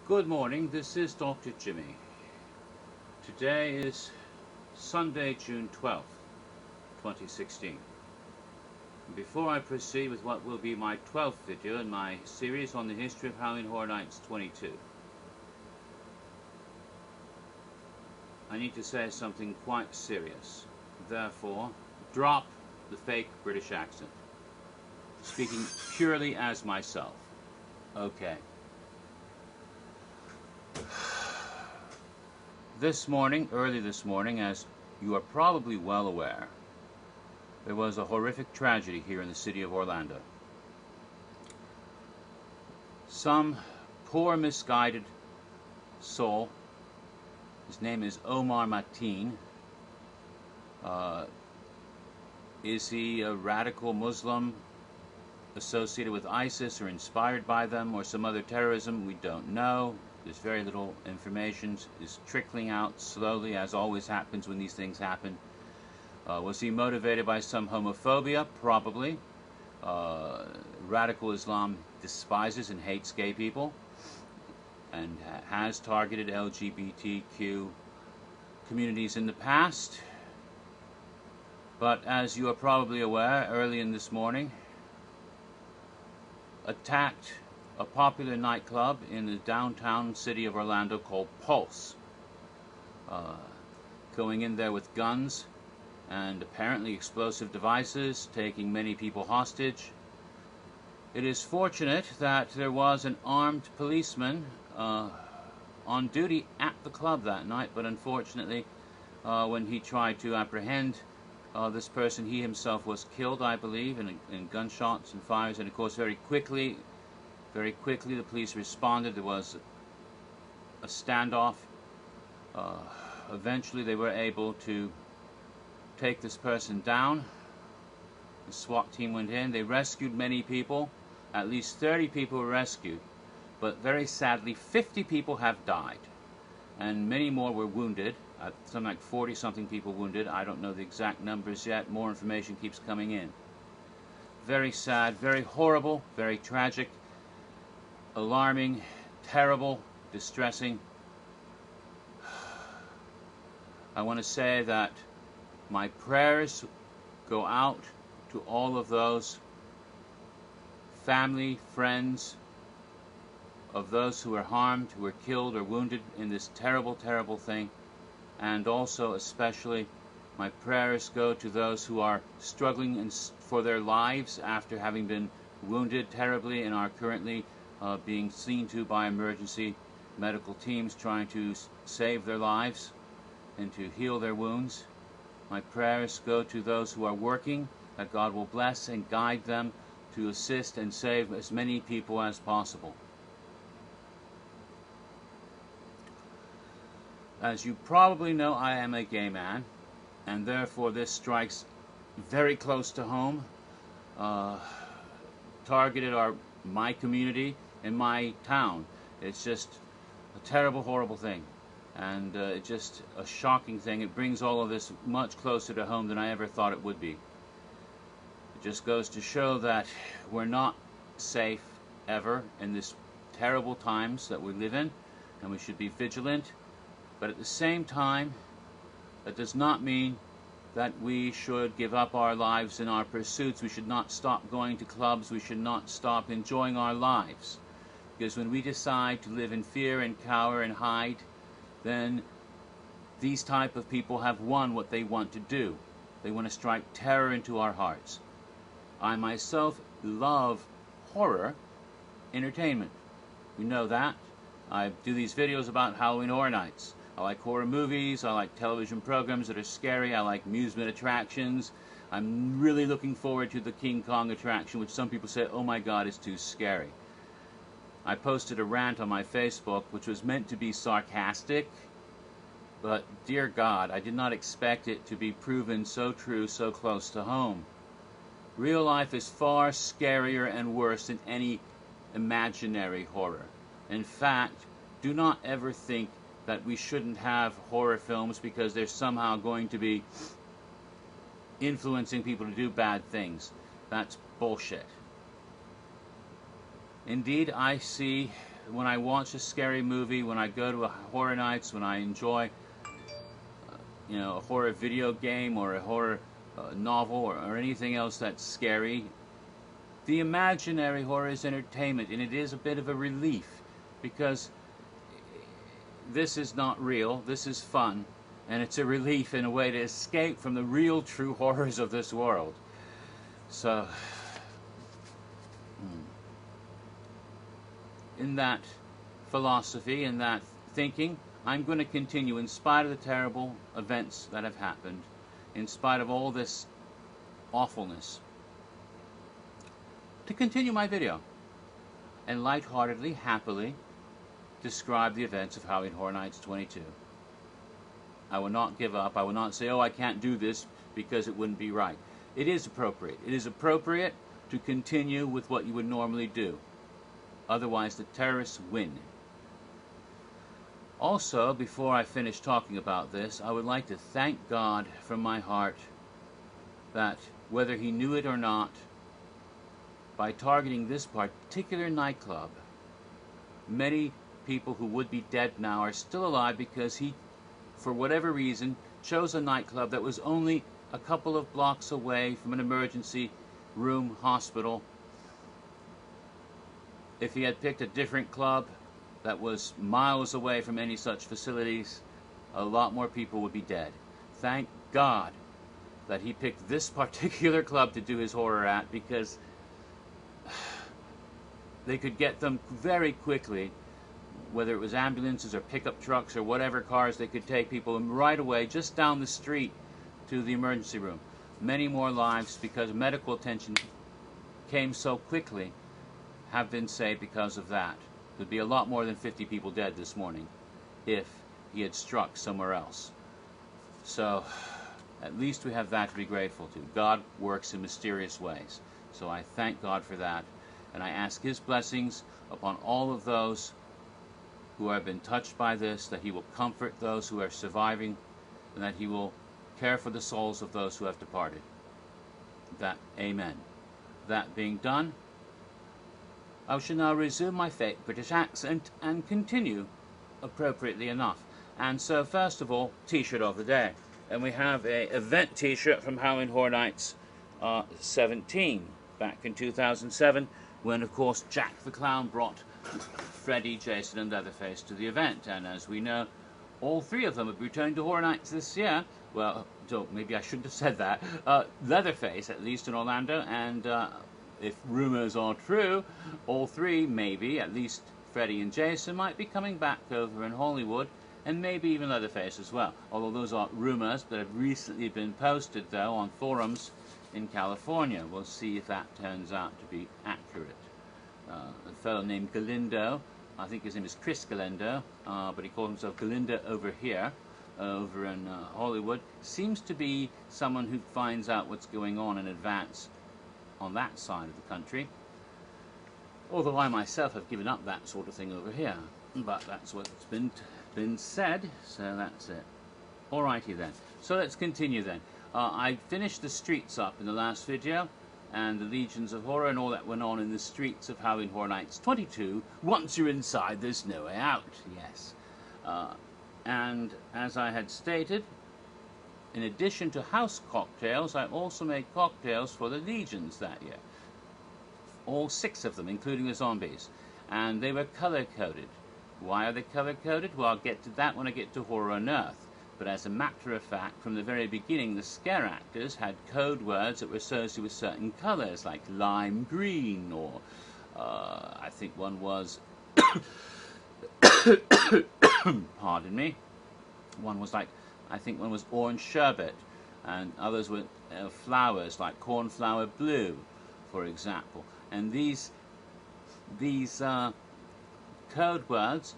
Good morning, this is Dr. Jimmy. Today is Sunday, June 12th, 2016. Before I proceed with what will be my 12th video in my series on the history of Halloween Horror Nights 22, I need to say something quite serious. Therefore, drop the fake British accent. Speaking purely as myself. Okay. Early this morning, as you are probably well aware, there was a horrific tragedy here in the city of Orlando. Some poor misguided soul, his name is Omar Mateen. Is he a radical Muslim associated with ISIS or inspired by them or some other terrorism? We don't know. There's very little information is trickling out slowly, as always happens when these things happen. Was he motivated by some homophobia? Probably. Radical Islam despises and hates gay people and has targeted LGBTQ communities in the past. But as you are probably aware, early in this morning, attacked a popular nightclub in the downtown city of Orlando called Pulse, going in there with guns and apparently explosive devices, taking many people hostage. It is fortunate that there was an armed policeman on duty at the club that night, but unfortunately when he tried to apprehend this person, he himself was killed, I believe, in gunshots and fires. And of course, very quickly the police responded. There was a standoff. Eventually they were able to take this person down. The SWAT team went in. They rescued many people. At least 30 people were rescued. But very sadly, 50 people have died. And many more were wounded. Something like 40-something people wounded. I don't know the exact numbers yet. More information keeps coming in. Very sad, very horrible, very tragic, alarming, terrible, distressing. I want to say that my prayers go out to all of those family, friends of those who were harmed, who were killed or wounded in this terrible, terrible thing. And also, especially, my prayers go to those who are struggling for their lives after having been wounded terribly and are currently being seen to by emergency medical teams trying to save their lives and to heal their wounds. My prayers go to those who are working, that God will bless and guide them to assist and save as many people as possible. As you probably know, I am a gay man, and therefore this strikes very close to home. Targeted my community and my town. It's just a terrible, horrible thing, and it's just a shocking thing. It brings all of this much closer to home than I ever thought it would be. It just goes to show that we're not safe ever in this terrible times that we live in, and we should be vigilant. But at the same time, that does not mean that we should give up our lives in our pursuits. We should not stop going to clubs. We should not stop enjoying our lives. Because when we decide to live in fear and cower and hide, then these type of people have won what they want to do. They want to strike terror into our hearts. I myself love horror entertainment. You know that. I do these videos about Halloween Horror Nights. I like horror movies, I like television programs that are scary, I like amusement attractions. I'm really looking forward to the King Kong attraction, which some people say, oh my God, it's too scary. I posted a rant on my Facebook, which was meant to be sarcastic, but dear God, I did not expect it to be proven so true, so close to home. Real life is far scarier and worse than any imaginary horror. In fact, do not ever think that we shouldn't have horror films because they're somehow going to be influencing people to do bad things. That's bullshit. Indeed, I see when I watch a scary movie, when I go to a horror nights, when I enjoy a horror video game or a horror novel or anything else that's scary, the imaginary horror is entertainment, and it is a bit of a relief, because this is not real, this is fun, and it's a relief in a way to escape from the real true horrors of this world. So in that philosophy, in that thinking, I'm going to continue, in spite of the terrible events that have happened, in spite of all this awfulness, to continue my video and lightheartedly, happily describe the events of Halloween Horror Nights 22. I will not give up. I will not say, oh, I can't do this because it wouldn't be right. It is appropriate. It is appropriate to continue with what you would normally do. Otherwise, the terrorists win. Also, before I finish talking about this, I would like to thank God from my heart that, whether he knew it or not, by targeting this particular nightclub, many people who would be dead now are still alive, because he, for whatever reason, chose a nightclub that was only a couple of blocks away from an emergency room hospital. If he had picked a different club that was miles away from any such facilities, a lot more people would be dead. Thank God that he picked this particular club to do his horror at, because they could get them very quickly, whether it was ambulances or pickup trucks or whatever cars, they could take people right away just down the street to the emergency room. Many more lives, because medical attention came so quickly, have been saved because of that. There'd be a lot more than 50 people dead this morning if he had struck somewhere else. So at least we have that to be grateful to. God works in mysterious ways. So I thank God for that, and I ask his blessings upon all of those who have been touched by this, that he will comfort those who are surviving, and that he will care for the souls of those who have departed. That, amen. That being done, I shall now resume my fake British accent and continue appropriately enough. And so, first of all, t-shirt of the day. And we have a event t-shirt from Halloween Horror Nights 17, back in 2007, when, of course, Jack the Clown brought Freddy, Jason, and Leatherface to the event. And as we know, all three of them have returned to Horror Nights this year. Well, so maybe I shouldn't have said that. Leatherface, at least in Orlando, and if rumors are true, all three, maybe, at least Freddy and Jason, might be coming back over in Hollywood, and maybe even Leatherface as well. Although those are rumors that have recently been posted, though, on forums in California. We'll see if that turns out to be accurate. A fellow named Galindo, I think his name is Chris Galindo, but he calls himself Galindo over here, over in Hollywood, seems to be someone who finds out what's going on in advance on that side of the country. Although I myself have given up that sort of thing over here. But that's what's been said, so that's it. Alrighty then. So let's continue then. I finished the streets up in the last video, and the Legions of Horror and all that went on in the streets of Halloween Horror Nights 22. Once you're inside, there's no way out, yes. And as I had stated, in addition to house cocktails, I also made cocktails for the Legions that year. All 6 of them, including the zombies. And they were color-coded. Why are they color-coded? Well, I'll get to that when I get to Horror Unearthed. But as a matter of fact, from the very beginning, the scare actors had code words that were associated with certain colors, like lime green, or I think one was, pardon me, one was like, I think one was orange sherbet, and others were flowers, like cornflower blue, for example. And these code words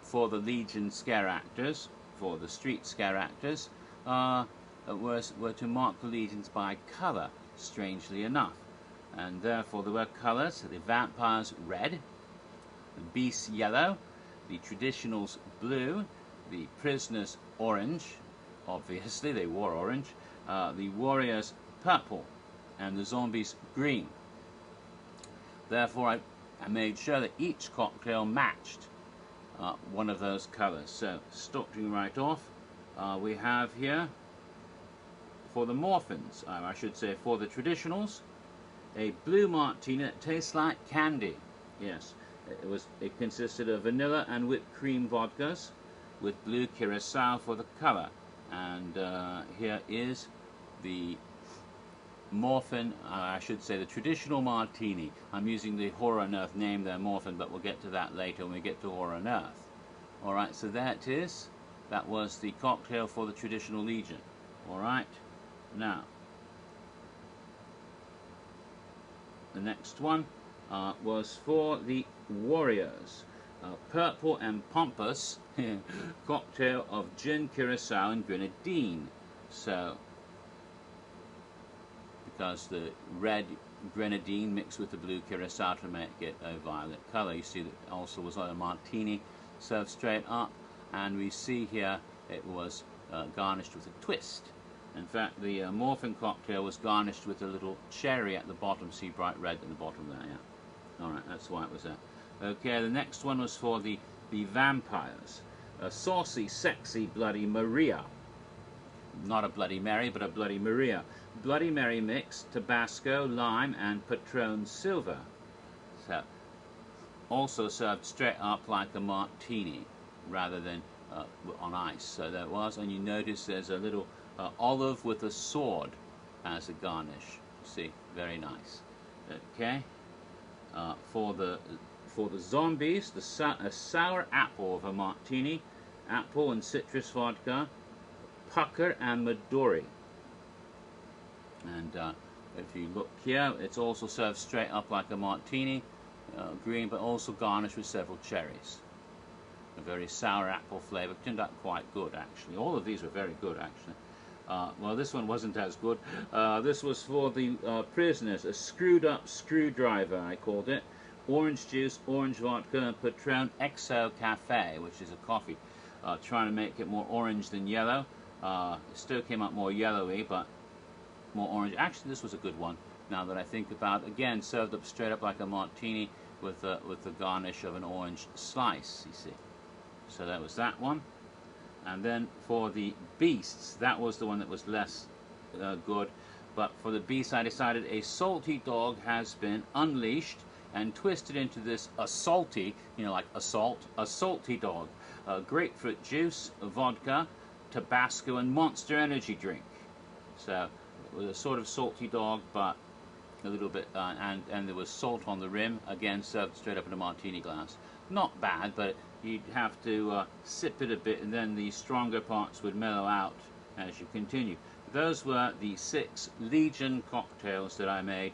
for the Legion scare actors, for the street scare actors, were to mark the Legions by color, strangely enough. And therefore there were colors: the vampires red, the beasts yellow, the traditionals blue, the prisoners orange, obviously they wore orange, the warriors purple, and the zombies green. Therefore I I made sure that each cocktail matched one of those colors. So starting right off, we have here for the morphins, I should say for the traditionals, a blue martini that tastes like candy. Yes, it consisted of vanilla and whipped cream vodkas with blue curacao for the color. And here is the morphin, I should say the traditional martini. I'm using the Horror on Earth name there, morphin, but we'll get to that later when we get to Horror on Earth. Alright, so there it is. That was the cocktail for the traditional Legion. Alright, now the next one was for the Warriors. Purple and Pompous cocktail of gin, curacao and grenadine. So because the red grenadine mixed with the blue curacao to make it a violet color. You see that also was like a martini served straight up, and we see here it was garnished with a twist. In fact, the morphin cocktail was garnished with a little cherry at the bottom. See bright red at the bottom there, yeah. Alright, that's why it was there. Okay, the next one was for the vampires. A saucy, sexy Bloody Maria. Not a Bloody Mary, but a Bloody Maria. Bloody Mary mix, Tabasco, lime, and Patron Silver. So, also served straight up like a martini, rather than on ice. So there it was, and you notice there's a little olive with a sword as a garnish. See, very nice. Okay, for the zombies, a sour apple of a martini, apple and citrus vodka, pucker and Midori. And if you look here, it's also served straight up like a martini, green, but also garnished with several cherries. A very sour apple flavor. Turned out quite good, actually. All of these were very good, actually. Well, this one wasn't as good. This was for the prisoners. A screwed up screwdriver, I called it. Orange juice, orange vodka, and Patron XO Cafe, which is a coffee. Trying to make it more orange than yellow. It still came out more yellowy, but more orange. Actually, this was a good one, now that I think about it. Again, served up straight up like a martini with the garnish of an orange slice, you see. So that was that one. And then for the beasts, that was the one that was less good. But for the beasts, I decided a salty dog has been unleashed and twisted into this salty, you know, like assault, a salty dog. Grapefruit juice, vodka, Tabasco, and Monster Energy drink. So it was a sort of salty dog, but a little bit, and there was salt on the rim, again served straight up in a martini glass. Not bad, but you'd have to sip it a bit, and then the stronger parts would mellow out as you continue. Those were the 6 Legion cocktails that I made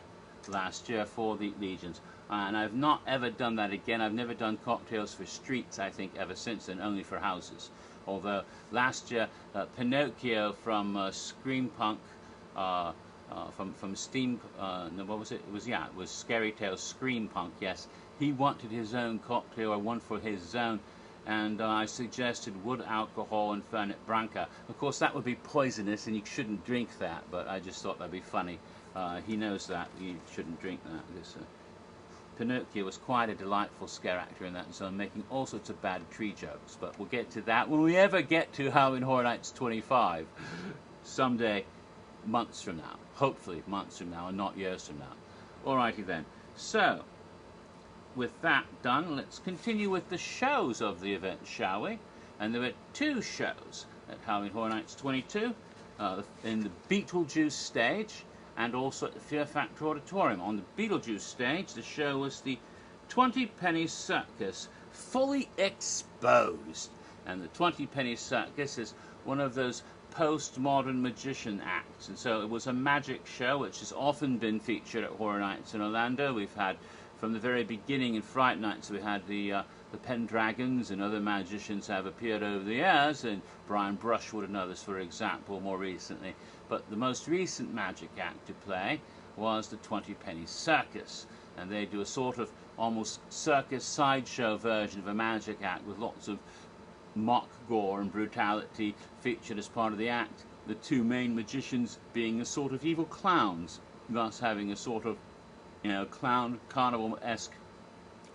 last year for the Legions. And I've not ever done that again. I've never done cocktails for streets, I think, ever since then, only for houses. Although last year, Pinocchio from Scream Punk, from Steam, no, what was it? It was Scary Tales Scream Punk, yes. He wanted his own cocktail, or one for his zone, and I suggested wood alcohol and Fernet Branca. Of course, that would be poisonous, and you shouldn't drink that, but I just thought that'd be funny. He knows that, you shouldn't drink that. Because, Pinocchio was quite a delightful scare actor in that zone, making all sorts of bad tree jokes, but we'll get to that when we ever get to Halloween Horror Nights 25, someday, months from now. Hopefully months from now and not years from now. Alrighty then. So, with that done, let's continue with the shows of the event, shall we? And there were 2 shows at Halloween Horror Nights 22, in the Beetlejuice stage, and also at the Fear Factor Auditorium. On the Beetlejuice stage, the show was the 20 Penny Circus, fully exposed. And the 20 Penny Circus is one of those postmodern magician acts. And so it was a magic show, which has often been featured at Horror Nights in Orlando. We've had, from the very beginning in Fright Nights, we had the Pendragons, and other magicians have appeared over the years, and Brian Brushwood and others, for example, more recently. But the most recent magic act to play was the 20 Penny Circus, and they do a sort of almost circus sideshow version of a magic act with lots of mock gore and brutality featured as part of the act. The 2 main magicians being a sort of evil clowns, thus having a sort of, you know, clown carnival-esque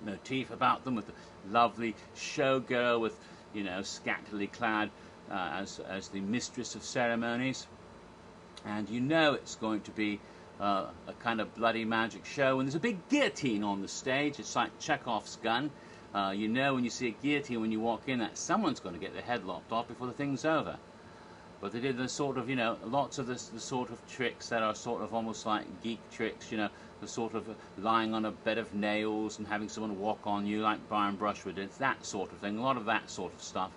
motif about them, with the lovely showgirl with, you know, scantily clad as the mistress of ceremonies. And you know it's going to be a kind of bloody magic show. And there's a big guillotine on the stage. It's like Chekhov's gun. You know when you see a guillotine when you walk in that someone's going to get their head lopped off before the thing's over. But they did the sort of, you know, lots of the sort of tricks that are sort of almost like geek tricks, you know, the sort of lying on a bed of nails and having someone walk on you like Brian Brushwood did, that sort of thing, a lot of that sort of stuff,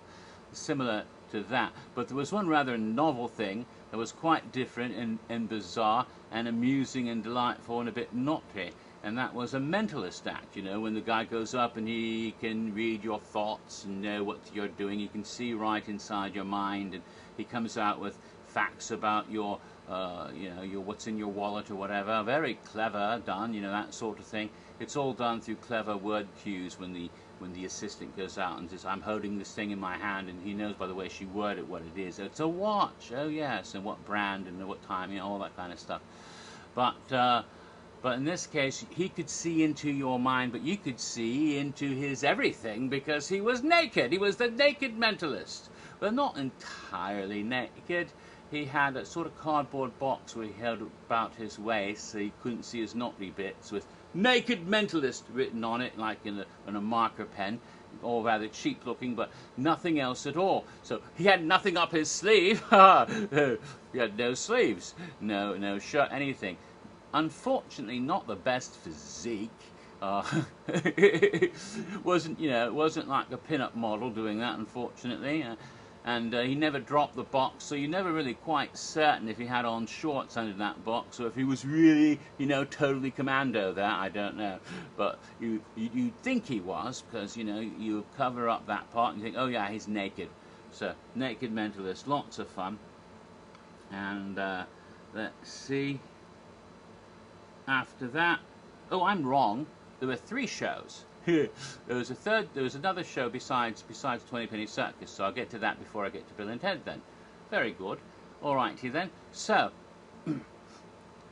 similar to that. But there was one rather novel thing that was quite different and bizarre and amusing and delightful and a bit naughty, and that was a mentalist act, you know, when the guy goes up and he can read your thoughts and know what you're doing, he can see right inside your mind, and he comes out with facts about your, you know, your what's in your wallet or whatever. Very clever done, you know, that sort of thing. It's all done through clever word cues when the assistant goes out and says, I'm holding this thing in my hand, and he knows by the way she worded what it is. It's a watch, oh yes, and what brand and what time, you know, all that kind of stuff. But in this case, he could see into your mind, but you could see into his everything because he was naked. He was the naked mentalist. But not entirely naked. He had a sort of cardboard box where he held about his waist so he couldn't see his naughty bits with Naked Mentalist written on it, like in a marker pen. All rather cheap looking, but nothing else at all. So he had nothing up his sleeve. He had no sleeves, no shirt, anything. Unfortunately, not the best physique. Wasn't, you know, it wasn't like a pin-up model doing that, unfortunately. And he never dropped the box, so you're never really quite certain if he had on shorts under that box or if he was really, you know, totally commando there. I don't know, but you think he was, because, you know, you cover up that part and you think, oh yeah, he's naked. So Naked Mentalist, lots of fun. And let's see. After that, oh, I'm wrong. There were 3 shows. There was another show besides 20 Penny Circus, so I'll get to that before I get to Bill and Ted then. Very good. All righty then. So,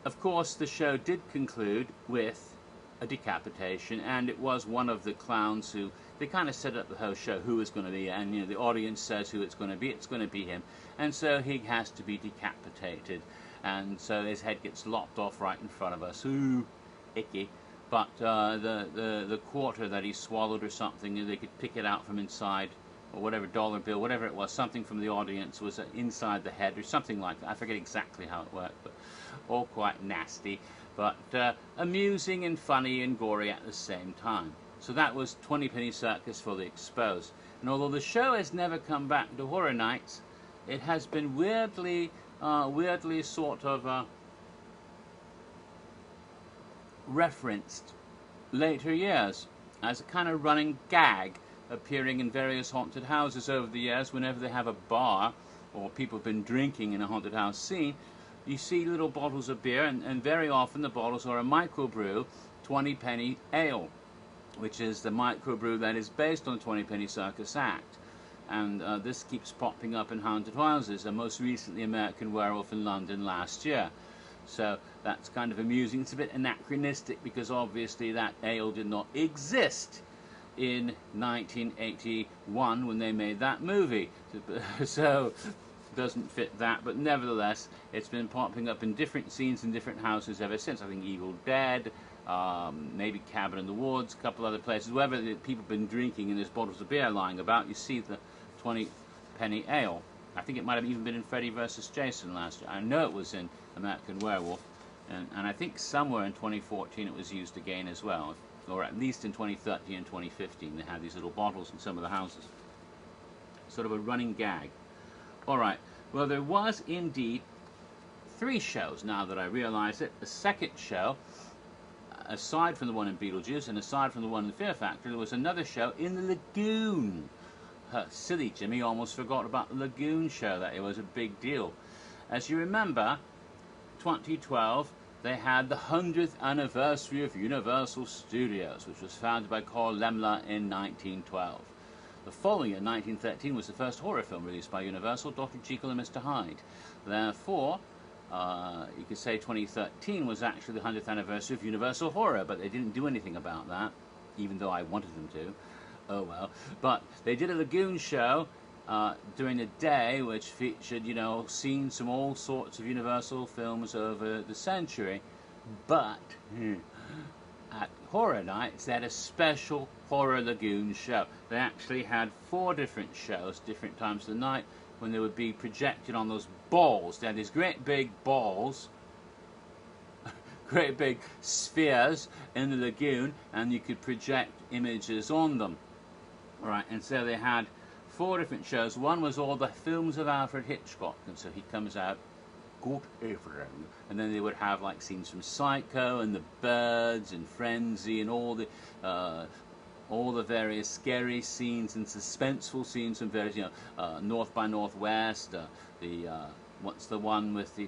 of course, the show did conclude with a decapitation, and it was one of the clowns who, they kind of set up the whole show who it's going to be, and, you know, the audience says who it's going to be him, and so he has to be decapitated, and so his head gets lopped off right in front of us. Ooh, icky. But the quarter that he swallowed or something, they could pick it out from inside, or whatever, dollar bill, whatever it was, something from the audience was inside the head or something like that. I forget exactly how it worked, but all quite nasty, but amusing and funny and gory at the same time. So that was 20 Penny Circus Fully Exposed. And although the show has never come back to Horror Nights, it has been weirdly sort of referenced later years as a kind of running gag, appearing in various haunted houses over the years. Whenever they have a bar or people have been drinking in a haunted house scene, you see little bottles of beer, and very often the bottles are a microbrew 20 penny ale, which is the microbrew that is based on the 20 Penny Circus Act. And this keeps popping up in haunted houses, and most recently American Werewolf in London last year. So that's kind of amusing. It's a bit anachronistic because obviously that ale did not exist in 1981 when they made that movie. So it doesn't fit that, but nevertheless it's been popping up in different scenes in different houses ever since. I think Evil Dead, maybe Cabin in the Woods, a couple other places. Wherever people have been drinking and there's bottles of beer lying about, you see the 20 penny ale. I think it might have even been in Freddy vs. Jason last year. I know it was in American Werewolf, and I think somewhere in 2014 it was used again as well, or at least in 2013 and 2015 they had these little bottles in some of the houses. Sort of a running gag. Alright, well there was indeed 3 shows now that I realize it. The second show, aside from the one in Beetlejuice and aside from the one in the Fear Factory, there was another show in the Lagoon. Silly Jimmy almost forgot about the Lagoon show, that it was a big deal. As you remember, 2012 they had the 100th anniversary of Universal Studios, which was founded by Carl Laemmle in 1912. The following year, 1913, was the first horror film released by Universal, Dr. Jekyll and Mr. Hyde. Therefore, you could say 2013 was actually the 100th anniversary of Universal Horror, but they didn't do anything about that. even though I wanted them to. Oh well. But they did a lagoon show during the day, which featured, you know, scenes from all sorts of Universal films over the century. But at Horror Nights, they had a special Horror Lagoon show. They actually had 4 different shows, different times of the night, when they would be projected on those balls. They had these great big balls, great big spheres in the lagoon, and you could project images on them. Right, and so they had 4 different shows. One was all the films of Alfred Hitchcock, and so he comes out, good evening, and then they would have like scenes from Psycho and The Birds and Frenzy and all the various scary scenes and suspenseful scenes from various, you know, North by Northwest, what's the one with the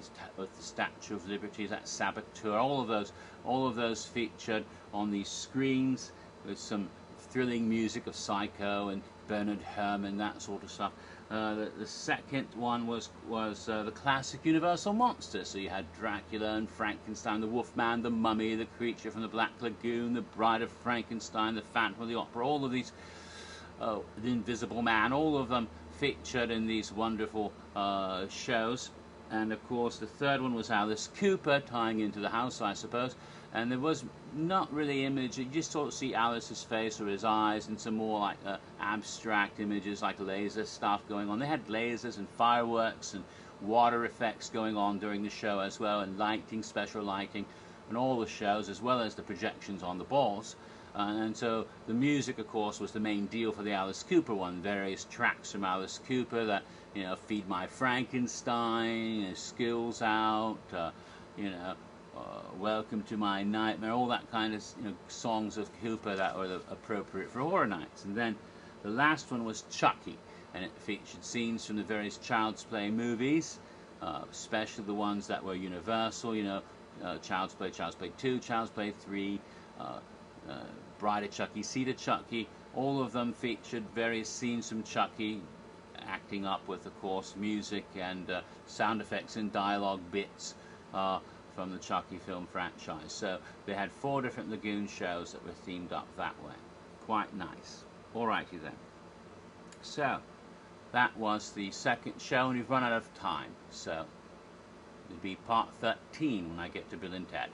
Statue of Liberty, that Saboteur, all of those featured on these screens with some thrilling music of Psycho and Bernard Herrmann, that sort of stuff. The second one was the classic Universal monsters. So you had Dracula and Frankenstein, the Wolfman, the Mummy, the Creature from the Black Lagoon, the Bride of Frankenstein, the Phantom of the Opera, all of these, the Invisible Man, all of them featured in these wonderful shows. And of course the third one was Alice Cooper, tying into the house, I suppose. And there was not really image, you just sort of see Alice's face or his eyes and some more like abstract images like laser stuff going on. They had lasers and fireworks and water effects going on during the show as well, and lighting, special lighting, and all the shows, as well as the projections on the balls. And so the music, of course, was the main deal for the Alice Cooper one. Various tracks from Alice Cooper that, you know, Feed My Frankenstein, you know, Skills Out, you know, Welcome to My Nightmare, all that kind of, you know, songs of Cooper that were appropriate for Horror Nights. And then the last one was Chucky, and it featured scenes from the various Child's Play movies, especially the ones that were Universal, you know, Child's Play 2, Child's Play 3, Bride of Chucky, Seed of Chucky. All of them featured various scenes from Chucky, acting up with, of course, music and sound effects and dialogue bits from the Chucky film franchise. So they had 4 different lagoon shows that were themed up that way. Quite nice. Alrighty then. So that was the second show, and we've run out of time. So it'll be part 13 when I get to Bill and Ted.